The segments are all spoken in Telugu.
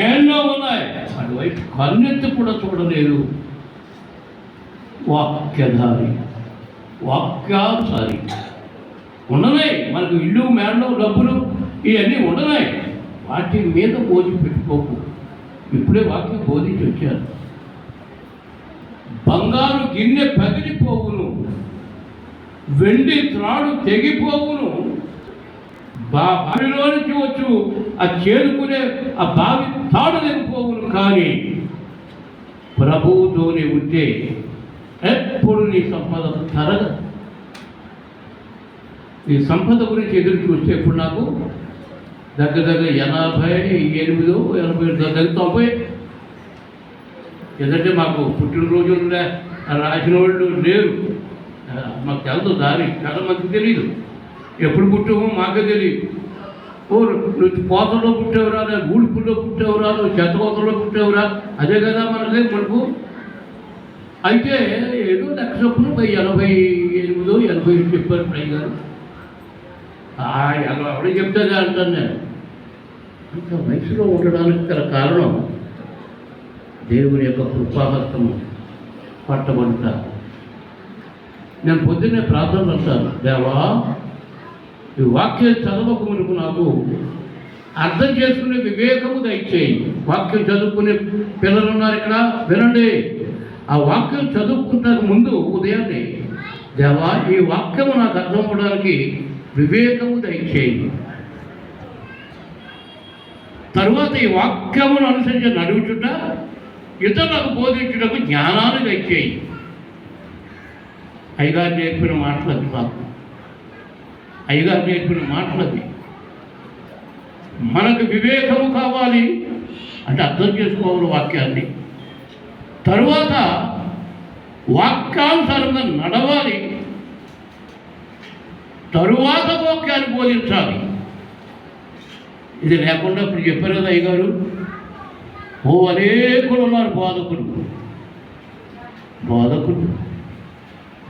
ఎన్నో ఉన్నాయి, అటువైపు కన్నెత్తి కూడా చూడలేదు. వాక్యధారి, వాక్యానుసారి ఉండనాయి. మనకు ఇల్లు మేడలు డబ్బులు ఇవన్నీ ఉండనాయి, వాటి మీద బోధి పెట్టుకోకు. ఇప్పుడే వాక్యం బోధించి వచ్చారు. బంగారు గిన్నె పగిలిపోవును, వెండి త్రాడు తెగిపోవును, బావిలో నుంచి వచ్చు ఆ చేరుకునే ఆ బావి తాడు తెగిపోవును. కానీ ప్రభువుతోనే ఉంటే ఎప్పుడు నీ సంపద తరగదు. ఈ సంపద గురించి ఎదురు చూస్తే ఇప్పుడు నాకు దగ్గర 88, 80 దగ్గర 90. ఎందుకంటే మాకు పుట్టినరోజులు రాసిన వాళ్ళు లేరు, మాకు తెలదు దారి, చాలా మందికి తెలియదు. ఎప్పుడు పుట్టామో మాకే తెలియదు. నువ్వు కోతలో పుట్టేవరా, ఊడిపుల్లో పుట్టేవరా, నువ్వు చెత్తకోతలో పుట్టేవరా, అదే కదా మనకే మనకు. అయితే ఏదో లక్ష చొప్పున 88, 80 చెప్పారు ప్రై గారు. ఎవడే చెప్తాగా అంటాను నేను. అంత వయసులో ఉండడానికి గల కారణం దేవుని యొక్క కృపాహస్తము పట్టబడుట. నేను పొద్దున్నే ప్రార్థనలు అంటాను, దేవా ఈ వాక్యం చదవక మునుపు నాకు అర్థం చేసుకునే వివేకము దయచేయి. వాక్యం చదువుకునే పిల్లలు ఉన్నారు ఇక్కడ, వినండి. ఆ వాక్యం చదువుకుంటానికి ముందు ఉదయాన్నే, దేవా ఈ వాక్యము నాకు అర్థం అవడానికి వివేకము దయచేయి. తరువాత ఈ వాక్యమును అనుసరించి నడుచుట, ఇతరులకు బోధించుటకు జ్ఞానాన్ని దయచేయి. అయ్యగారు నేర్పిన మాటలది, మాకు అయ్యగారు నేర్పిన మాటలది. మనకు వివేకము కావాలి అంటే అర్థం చేసుకోవాలి వాక్యాన్ని. తరువాత వాక్యానుసారంగా నడవాలి, తరువాత వాక్యాన్ని బోధించాలి. ఇది లేకుండా ఇప్పుడు చెప్పారు కదా అయ్యగారు, అనేకులు ఉన్నారు బోధకులు.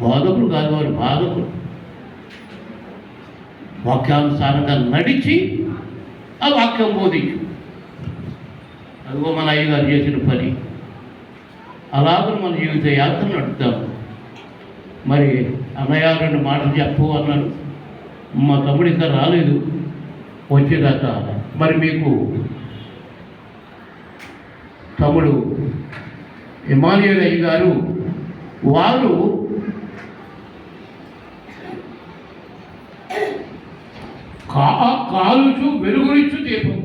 బోధకులు కాదు వారు, బాధకులు. వాక్యానుసారంగా నడిచి ఆ వాక్యం బోధించు. అదిగో మన అయ్యగారు చేసిన పని. అలాగే మన జీవిత యాత్ర నడుపుతాము. మరి అన్నయ్య 2 మాటలు చెప్పు అన్నాడు. మా తమ్ముడు ఇంకా రాలేదు, వచ్చేదాకా మరి మీకు తమ్ముడు ఇమానుయేల్ అయ్య గారు వారు కాలుచు వెలుగునిచ్చు దీపం.